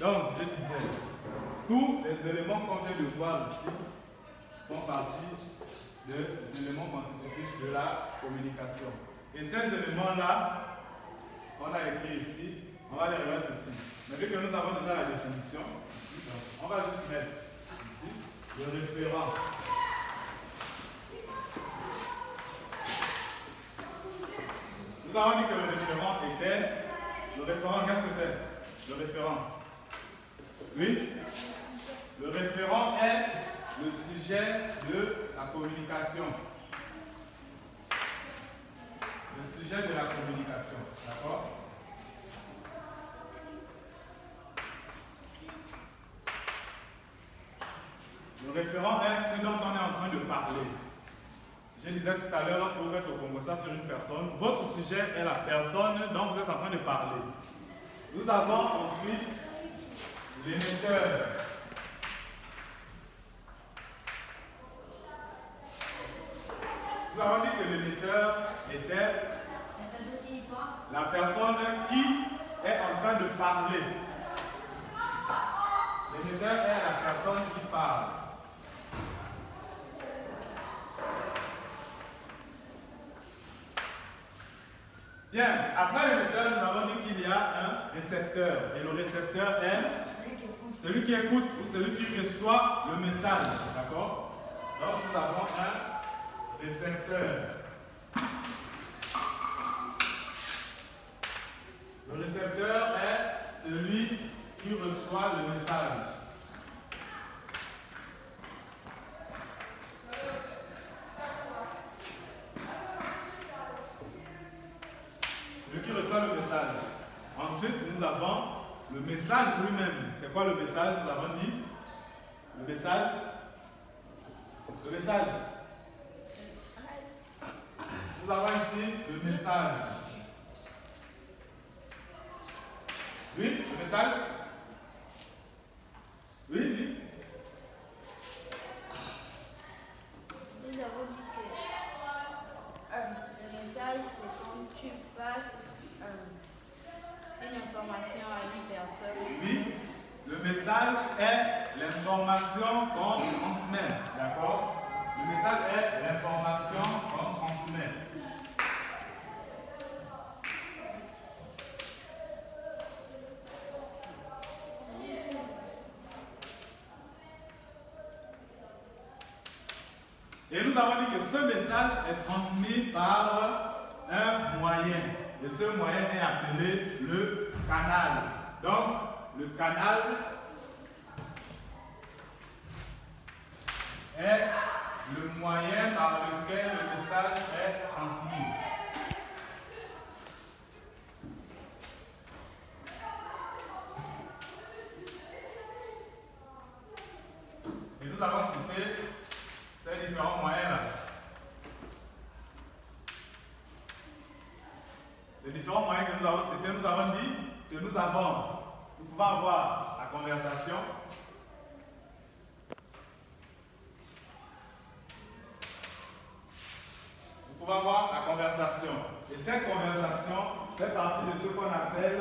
Donc, je disais, tous les éléments qu'on vient de voir ici font partie des éléments constitutifs de la communication. Et ces éléments-là, on a écrit ici, on va les remettre ici. Mais vu que nous avons déjà la définition, on va juste mettre ici le référent. Nous avons dit que le référent était... Le référent, qu'est-ce que c'est? Le référent. Oui? Le référent est le sujet de la communication. Le sujet de la communication. D'accord? Le référent est ce dont on est en train de parler. Je disais tout à l'heure, lorsque vous faites le conversation sur une personne, votre sujet est la personne dont vous êtes en train de parler. Nous avons ensuite l'émetteur. Nous avons dit que l'émetteur était la personne qui est en train de parler. L'émetteur est la personne qui parle. Bien, après l'émetteur, nous avons dit qu'il y a un récepteur. Et le récepteur est celui qui écoute ou celui qui reçoit le message. D'accord? Donc nous avons un récepteur. Le récepteur est celui qui reçoit le message. Celui qui reçoit le message. Ensuite, nous avons le message lui-même. C'est quoi le message? Nous avons dit le message. Le message. Nous avons ici le message. Oui, le message. Oui, oui. Nous avons dit que le message, c'est quand tu passes une information à une personne. Oui, le message est l'information qu'on transmet. D'accord? Le message est l'information qu'on transmet. Et nous avons dit que ce message est transmis par un moyen. Et ce moyen est appelé le canal. Donc, le canal est le moyen par lequel le message est transmis. Et nous avons cité ces différents moyens-là. Les différents moyens que nous avons cités, nous avons dit que nous pouvons avoir la conversation. Nous pouvons avoir la conversation. Et cette conversation fait partie de ce qu'on appelle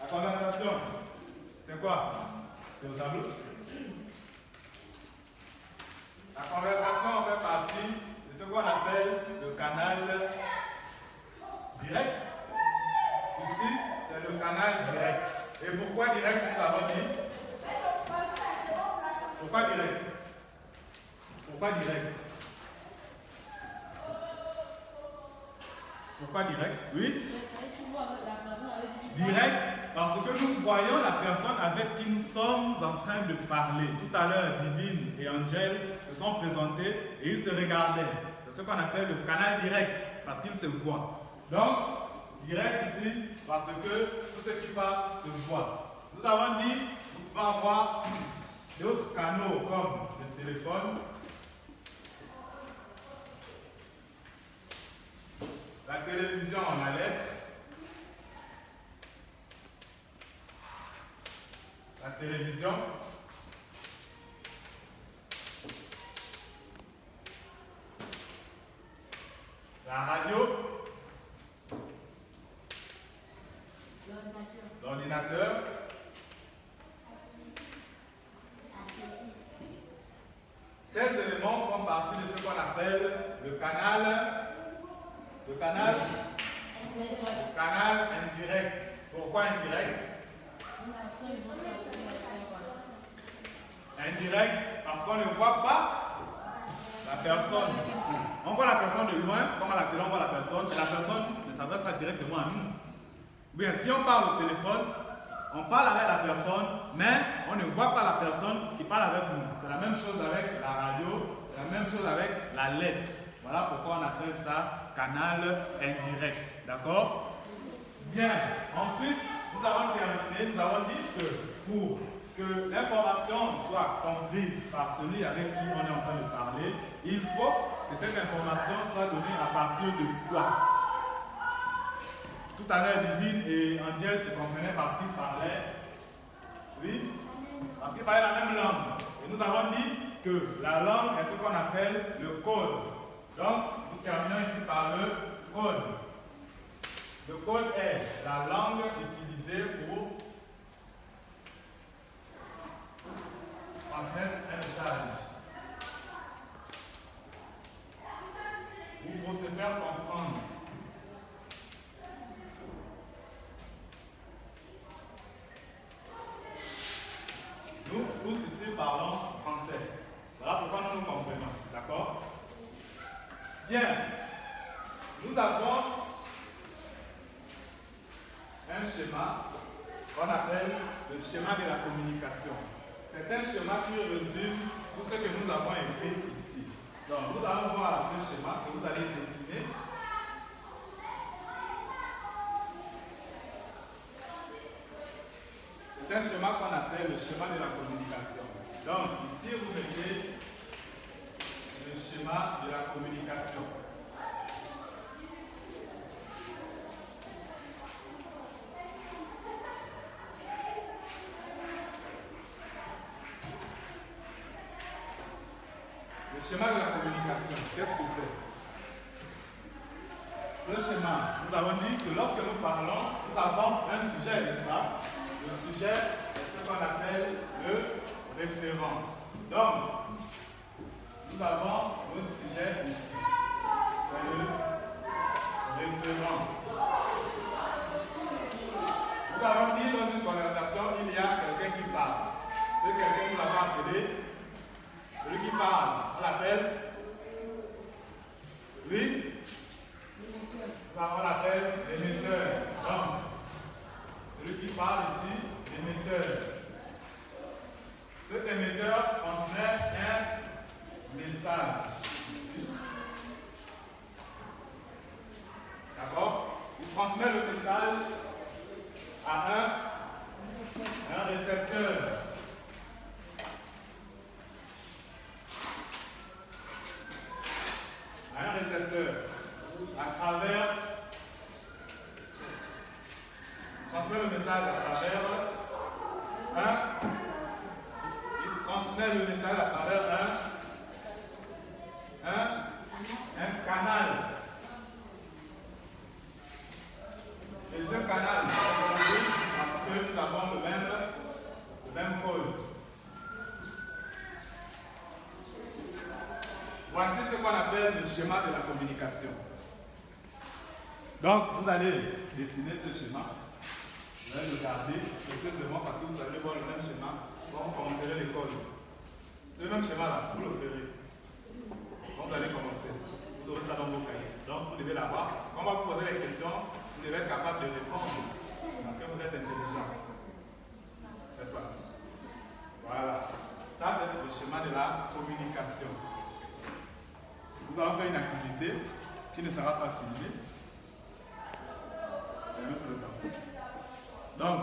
la conversation. C'est quoi? C'est au tableau. La conversation fait partie de ce qu'on appelle le canal direct. Ici, c'est le canal direct. Et pourquoi direct, nous avons dit? Pourquoi direct? Pourquoi direct? Pourquoi direct? Oui? Direct, parce que nous voyons la personne avec qui nous sommes en train de parler. Tout à l'heure, Divine et Angel se sont présentés et ils se regardaient. C'est ce qu'on appelle le canal direct, parce qu'ils se voient. Donc, direct ici, parce que tout ce qui parle se voit. Nous avons dit, nous pouvons avoir d'autres canaux comme le téléphone, la télévision, la lettre, la télévision, la radio, l'ordinateur. Ces éléments font partie de ce qu'on appelle le canal indirect. Pourquoi indirect? Indirect parce qu'on ne voit pas la personne. On voit la personne de loin, comme à la télé on voit la personne, mais la personne ne s'adresse pas directement à nous. Bien, si on parle au téléphone, on parle avec la personne, mais on ne voit pas la personne qui parle avec nous. C'est la même chose avec la radio, c'est la même chose avec la lettre. Voilà pourquoi on appelle ça canal indirect. D'accord? Bien. Ensuite, nous avons terminé, nous avons dit que pour que l'information soit comprise par celui avec qui on est en train de parler, il faut que cette information soit donnée à partir de quoi? Tout à l'heure, Divine et Angel se comprenaient parce qu'ils parlaient, oui, parce qu'ils parlaient la même langue. Et nous avons dit que la langue est ce qu'on appelle le code. Donc, nous terminons ici par le code. Le code est la langue utilisée pour transmettre un message ou pour se faire comprendre. Nous tous ici parlons français. Voilà pourquoi nous nous comprenons. D'accord? Bien. Nous avons un schéma qu'on appelle le schéma de la communication. C'est un schéma qui résume tout ce que nous avons écrit ici. Donc, nous allons voir ce schéma que vous allez dessiner. C'est un schéma qu'on appelle le schéma de la communication. Donc, ici, vous mettez le schéma de la communication. Le schéma de la communication, qu'est-ce que c'est? Ce schéma, nous avons dit que lorsque nous parlons, nous avons un sujet, n'est-ce pas? Le sujet est ce qu'on appelle le référent. Donc, nous avons notre sujet ici. C'est le référent. Nous avons dit dans une conversation, il y a quelqu'un qui parle. Ce quelqu'un, nous l'avons appelé, celui qui parle, on l'appelle, oui, on l'appelle l'émetteur. Donc, celui qui parle ici, l'émetteur. Cet émetteur transmet un message. D'accord? Il transmet le message à un récepteur. À un récepteur. À travers. Il transmet le message à travers il transmet le message à travers un canal. Et ce canal, parce que nous avons le même code. Voici ce qu'on appelle le schéma de la communication. Donc, vous allez dessiner ce schéma. Vous allez le garder précisément parce que vous allez voir le même schéma quand vous commencerez l'école. Ce même schéma-là, vous le ferez. Quand vous allez commencer, vous aurez ça dans vos cahiers. Donc, vous devez l'avoir. Quand on va vous poser les questions, vous devez être capable de répondre parce que vous êtes intelligent. N'est-ce pas? Voilà. Ça, c'est le schéma de la communication. Nous allons faire une activité qui ne sera pas filmée. Donc,